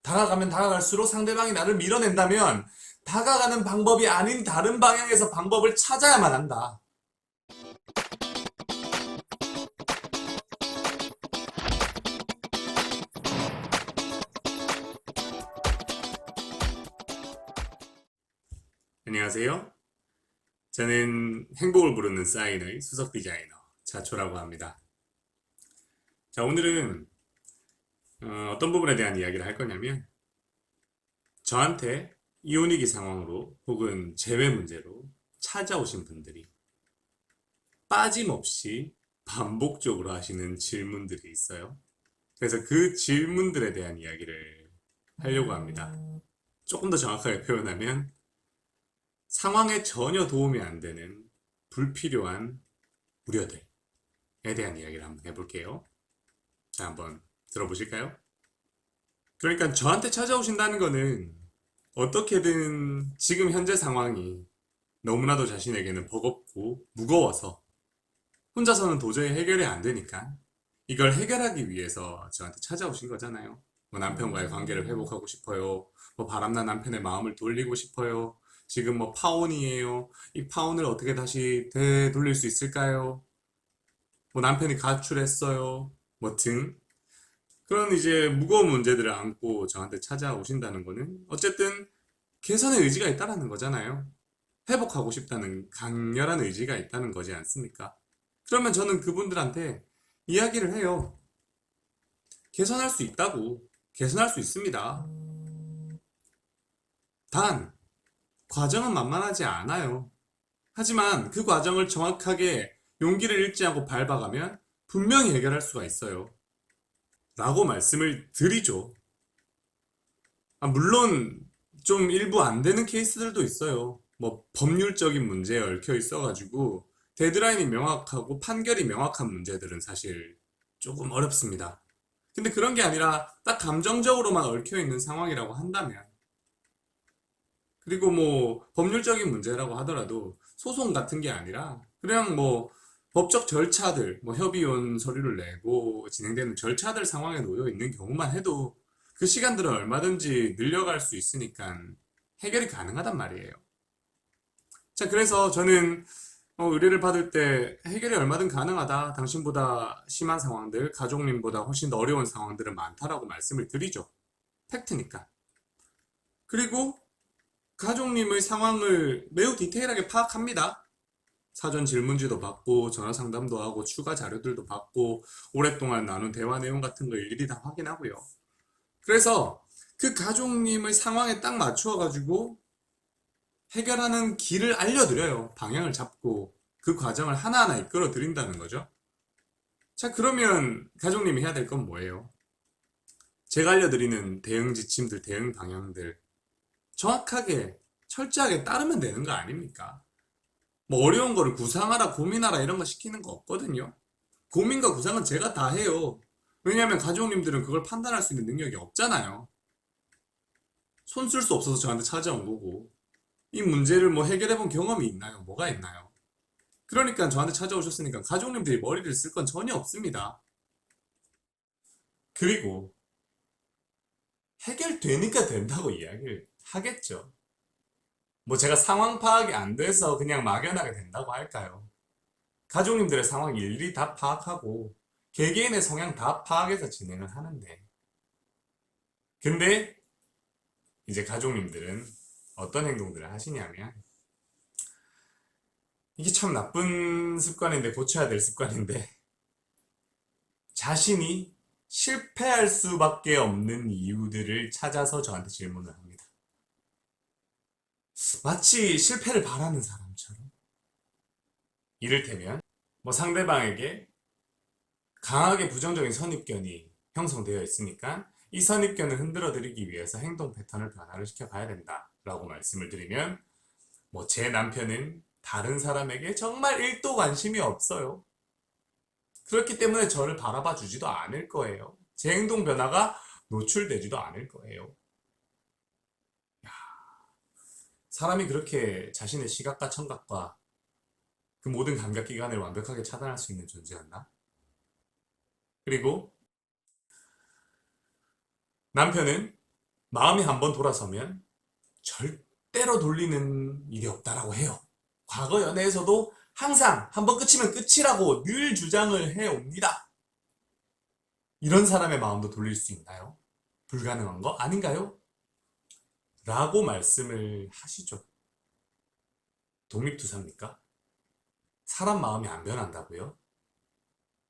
다가가면 다가갈수록 상대방이 나를 밀어낸다면 다가가는 방법이 아닌 다른 방향에서 방법을 찾아야만 한다. 안녕하세요. 저는 행복을 부르는 사인의 수석 디자이너 자초라고 합니다. 자, 오늘은 어떤 부분에 대한 이야기를 할 거냐면 저한테 이혼위기 상황으로 혹은 재회 문제로 찾아오신 분들이 빠짐없이 반복적으로 하시는 질문들이 있어요. 그래서 그 질문들에 대한 이야기를 하려고 합니다. 조금 더 정확하게 표현하면 상황에 전혀 도움이 안 되는 불필요한 우려들에 대한 이야기를 한번 해볼게요. 자, 한번 들어보실까요? 그러니까 저한테 찾아오신다는 거는 어떻게든 지금 현재 상황이 너무나도 자신에게는 버겁고 무거워서 혼자서는 도저히 해결이 안 되니까 이걸 해결하기 위해서 저한테 찾아오신 거잖아요. 뭐 남편과의 관계를 회복하고 싶어요. 뭐 바람난 남편의 마음을 돌리고 싶어요. 지금 뭐 파혼이에요. 이 파혼을 어떻게 다시 되돌릴 수 있을까요? 뭐 남편이 가출했어요. 뭐 등. 그런 이제 무거운 문제들을 안고 저한테 찾아오신다는 거는 어쨌든 개선의 의지가 있다는 거잖아요. 회복하고 싶다는 강렬한 의지가 있다는 거지 않습니까? 그러면 저는 그분들한테 이야기를 해요. 개선할 수 있다고. 개선할 수 있습니다. 단, 과정은 만만하지 않아요. 하지만 그 과정을 정확하게 용기를 잃지 않고 밟아가면 분명히 해결할 수가 있어요. 라고 말씀을 드리죠. 물론 좀 일부 안 되는 케이스들도 있어요. 뭐 법률적인 문제에 얽혀 있어가지고 데드라인이 명확하고 판결이 명확한 문제들은 사실 조금 어렵습니다. 근데 그런 게 아니라 딱 감정적으로만 얽혀 있는 상황이라고 한다면, 그리고 뭐 법률적인 문제라고 하더라도 소송 같은 게 아니라 그냥 뭐 법적 절차들, 뭐 협의원 서류를 내고 진행되는 절차들 상황에 놓여 있는 경우만 해도 그 시간들은 얼마든지 늘려갈 수 있으니까 해결이 가능하단 말이에요. 자, 그래서 저는 의뢰를 받을 때 해결이 얼마든 가능하다. 당신보다 심한 상황들, 가족님보다 훨씬 더 어려운 상황들은 많다라고 말씀을 드리죠. 팩트니까. 그리고 가족님의 상황을 매우 디테일하게 파악합니다. 사전 질문지도 받고 전화 상담도 하고 추가 자료들도 받고 오랫동안 나눈 대화 내용 같은 거 일일이 다 확인하고요. 그래서 그 가족님의 상황에 딱 맞추어 가지고 해결하는 길을 알려드려요. 방향을 잡고 그 과정을 하나하나 이끌어 드린다는 거죠. 자, 그러면 가족님이 해야 될 건 뭐예요? 제가 알려드리는 대응 지침들, 대응 방향들 정확하게 철저하게 따르면 되는 거 아닙니까? 뭐 어려운 거를 구상하라, 고민하라 이런 거 시키는 거 없거든요. 고민과 구상은 제가 다 해요. 왜냐하면 가족님들은 그걸 판단할 수 있는 능력이 없잖아요. 손 쓸 수 없어서 저한테 찾아온 거고 이 문제를 뭐 해결해 본 경험이 있나요? 뭐가 있나요? 그러니까 저한테 찾아오셨으니까 가족님들이 머리를 쓸 건 전혀 없습니다. 그리고 해결되니까 된다고 이야기를 하겠죠. 뭐 제가 상황 파악이 안 돼서 그냥 막연하게 된다고 할까요? 가족님들의 상황 일일이 다 파악하고 개개인의 성향 다 파악해서 진행을 하는데, 근데 이제 가족님들은 어떤 행동들을 하시냐면, 이게 참 나쁜 습관인데 고쳐야 될 습관인데, 자신이 실패할 수밖에 없는 이유들을 찾아서 저한테 질문을 합니다. 마치 실패를 바라는 사람처럼. 이를테면 뭐 상대방에게 강하게 부정적인 선입견이 형성되어 있으니까 이 선입견을 흔들어 드리기 위해서 행동 패턴을 변화를 시켜 가야 된다라고 말씀을 드리면, 뭐 제 남편은 다른 사람에게 정말 1도 관심이 없어요. 그렇기 때문에 저를 바라봐 주지도 않을 거예요. 제 행동 변화가 노출되지도 않을 거예요. 사람이 그렇게 자신의 시각과 청각과 그 모든 감각기관을 완벽하게 차단할 수 있는 존재였나? 그리고 남편은 마음이 한번 돌아서면 절대로 돌리는 일이 없다라고 해요. 과거 연애에서도 항상 한번 끝이면 끝이라고 늘 주장을 해옵니다. 이런 사람의 마음도 돌릴 수 있나요? 불가능한 거 아닌가요? 라고 말씀을 하시죠. 독립투사입니까? 사람 마음이 안 변한다고요?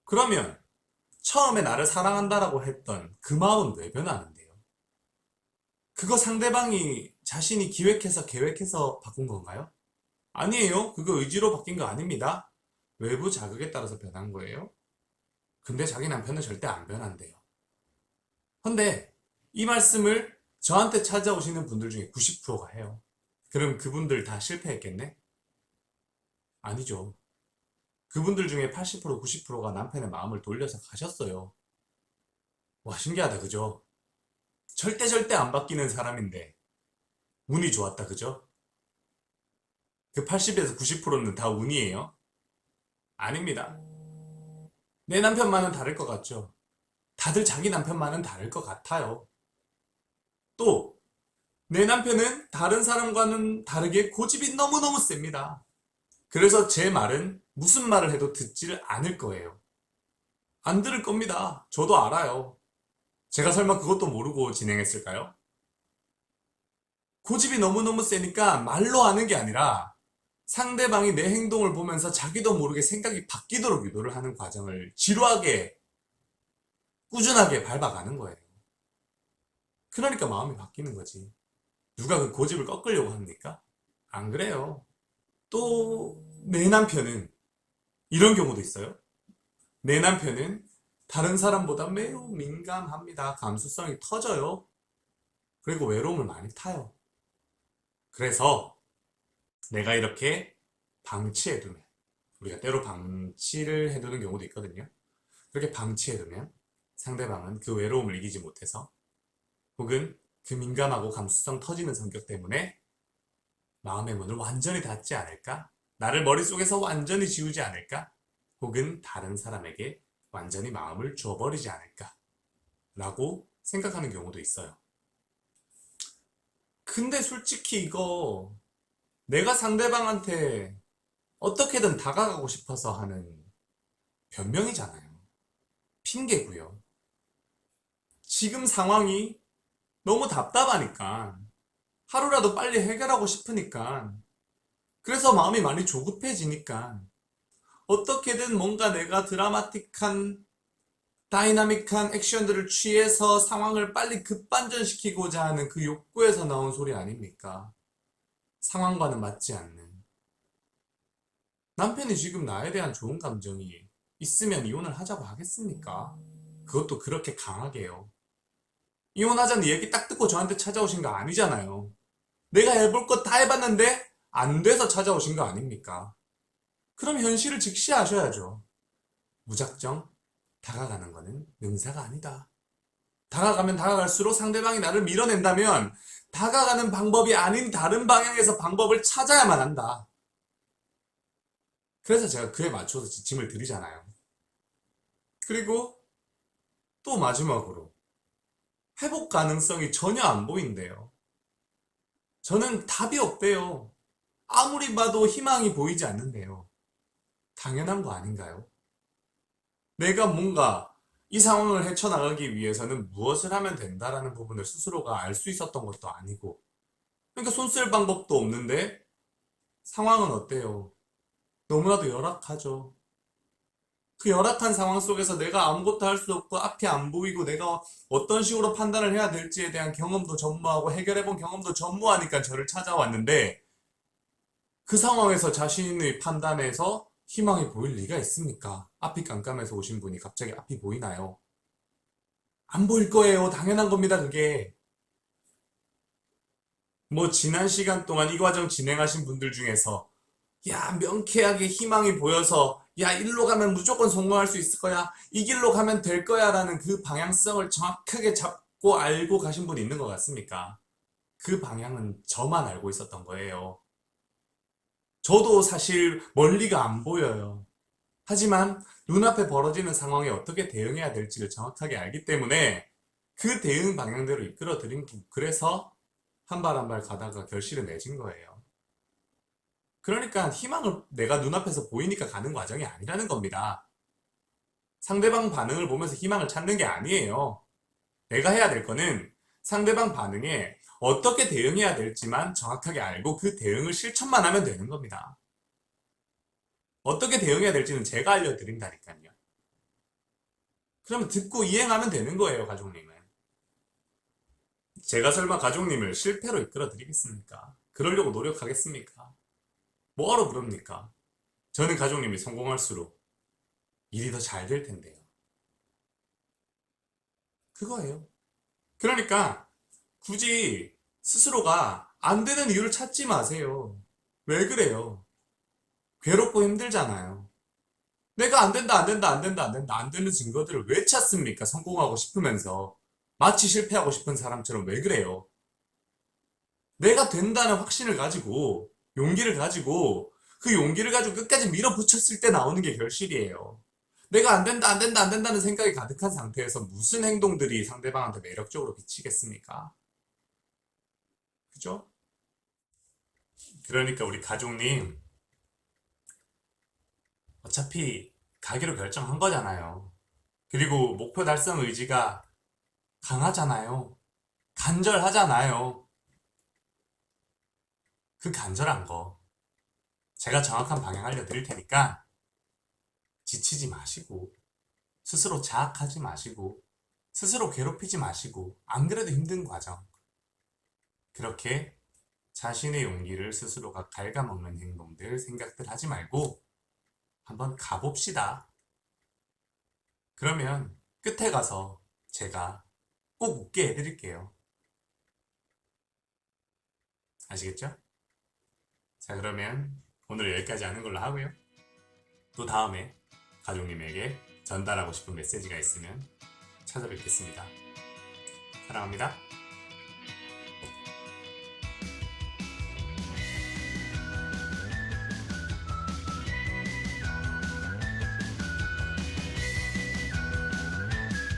그러면 처음에 나를 사랑한다라고 했던 그 마음은 왜 변하는데요? 그거 상대방이 자신이 기획해서 계획해서 바꾼 건가요? 아니에요. 그거 의지로 바뀐 거 아닙니다. 외부 자극에 따라서 변한 거예요. 근데 자기 남편은 절대 안 변한대요. 근데 이 말씀을 저한테 찾아오시는 분들 중에 90%가 해요. 그럼 그분들 다 실패했겠네? 아니죠. 그분들 중에 80%, 90%가 남편의 마음을 돌려서 가셨어요. 와, 신기하다, 그죠? 절대 안 바뀌는 사람인데 운이 좋았다, 그죠? 그 80에서 90%는 다 운이에요? 아닙니다. 내 남편만은 다를 것 같죠? 다들 자기 남편만은 다를 것 같아요. 또, 내 남편은 다른 사람과는 다르게 고집이 너무너무 셉니다. 그래서 제 말은 무슨 말을 해도 듣지를 않을 거예요. 안 들을 겁니다. 저도 알아요. 제가 설마 그것도 모르고 진행했을까요? 고집이 너무너무 세니까 말로 하는 게 아니라 상대방이 내 행동을 보면서 자기도 모르게 생각이 바뀌도록 유도를 하는 과정을 지루하게, 꾸준하게 밟아가는 거예요. 그러니까 마음이 바뀌는 거지. 누가 그 고집을 꺾으려고 합니까? 안 그래요. 또, 내 남편은 이런 경우도 있어요. 내 남편은 다른 사람보다 매우 민감합니다. 감수성이 터져요. 그리고 외로움을 많이 타요. 그래서 내가 이렇게 방치해두면, 우리가 때로 방치를 해두는 경우도 있거든요. 그렇게 방치해두면 상대방은 그 외로움을 이기지 못해서 혹은 그 민감하고 감수성 터지는 성격 때문에 마음의 문을 완전히 닫지 않을까? 나를 머릿속에서 완전히 지우지 않을까? 혹은 다른 사람에게 완전히 마음을 줘버리지 않을까? 라고 생각하는 경우도 있어요. 근데 솔직히 이거 내가 상대방한테 어떻게든 다가가고 싶어서 하는 변명이잖아요. 핑계고요. 지금 상황이 너무 답답하니까 하루라도 빨리 해결하고 싶으니까 그래서 마음이 많이 조급해지니까 어떻게든 뭔가 내가 드라마틱한 다이나믹한 액션들을 취해서 상황을 빨리 급반전시키고자 하는 그 욕구에서 나온 소리 아닙니까? 상황과는 맞지 않는. 남편이 지금 나에 대한 좋은 감정이 있으면 이혼을 하자고 하겠습니까? 그것도 그렇게 강하게요. 이혼하자는 얘기 딱 듣고 저한테 찾아오신 거 아니잖아요. 내가 해볼 것 다 해봤는데 안 돼서 찾아오신 거 아닙니까? 그럼 현실을 직시하셔야죠. 무작정 다가가는 거는 능사가 아니다. 다가가면 다가갈수록 상대방이 나를 밀어낸다면 다가가는 방법이 아닌 다른 방향에서 방법을 찾아야만 한다. 그래서 제가 그에 맞춰서 지침을 드리잖아요. 그리고 또 마지막으로 회복 가능성이 전혀 안 보인대요. 저는 답이 없대요. 아무리 봐도 희망이 보이지 않는데요. 당연한 거 아닌가요? 내가 뭔가 이 상황을 헤쳐나가기 위해서는 무엇을 하면 된다라는 부분을 스스로가 알 수 있었던 것도 아니고, 그러니까 손 쓸 방법도 없는데 상황은 어때요? 너무나도 열악하죠. 그 열악한 상황 속에서 내가 아무것도 할 수 없고 앞이 안 보이고 내가 어떤 식으로 판단을 해야 될지에 대한 경험도 전무하고 해결해본 경험도 전무하니까 저를 찾아왔는데 그 상황에서 자신의 판단에서 희망이 보일 리가 있습니까? 앞이 깜깜해서 오신 분이 갑자기 앞이 보이나요? 안 보일 거예요. 당연한 겁니다, 그게. 뭐 지난 시간 동안 이 과정 진행하신 분들 중에서 야, 명쾌하게 희망이 보여서 야, 일로 가면 무조건 성공할 수 있을 거야. 이 길로 가면 될 거야 라는 그 방향성을 정확하게 잡고 알고 가신 분이 있는 것 같습니까? 그 방향은 저만 알고 있었던 거예요. 저도 사실 멀리가 안 보여요. 하지만 눈앞에 벌어지는 상황에 어떻게 대응해야 될지를 정확하게 알기 때문에 그 대응 방향대로 이끌어 드린, 그래서 한 발 한 발 가다가 결실을 맺은 거예요. 그러니까 희망을 내가 눈앞에서 보이니까 가는 과정이 아니라는 겁니다. 상대방 반응을 보면서 희망을 찾는 게 아니에요. 내가 해야 될 거는 상대방 반응에 어떻게 대응해야 될지만 정확하게 알고 그 대응을 실천만 하면 되는 겁니다. 어떻게 대응해야 될지는 제가 알려드린다니까요. 그러면 듣고 이행하면 되는 거예요, 가족님은. 제가 설마 가족님을 실패로 이끌어 드리겠습니까? 그러려고 노력하겠습니까? 뭐하러 그럽니까? 저는 가족님이 성공할수록 일이 더 잘 될 텐데요. 그거예요. 그러니까 굳이 스스로가 안 되는 이유를 찾지 마세요. 왜 그래요? 괴롭고 힘들잖아요. 내가 안 된다, 안 된다, 안 된다, 안 된다, 안 되는 증거들을 왜 찾습니까? 성공하고 싶으면서. 마치 실패하고 싶은 사람처럼 왜 그래요? 내가 된다는 확신을 가지고, 용기를 가지고, 그 용기를 가지고 끝까지 밀어붙였을 때 나오는 게 결실이에요. 내가 안 된다, 안 된다, 안 된다는 생각이 가득한 상태에서 무슨 행동들이 상대방한테 매력적으로 비치겠습니까? 그죠? 그러니까 우리 가족님, 어차피 가기로 결정한 거잖아요. 그리고 목표 달성 의지가 강하잖아요. 간절하잖아요. 그 간절한 거. 제가 정확한 방향 알려드릴 테니까 지치지 마시고, 스스로 자학하지 마시고, 스스로 괴롭히지 마시고, 안 그래도 힘든 과정. 그렇게 자신의 용기를 스스로가 갉아먹는 행동들, 생각들 하지 말고 한번 가봅시다. 그러면 끝에 가서 제가 꼭 웃게 해드릴게요. 아시겠죠? 자, 그러면 오늘 여기까지 하는 걸로 하고요. 또 다음에 가족님에게 전달하고 싶은 메시지가 있으면 찾아뵙겠습니다. 사랑합니다.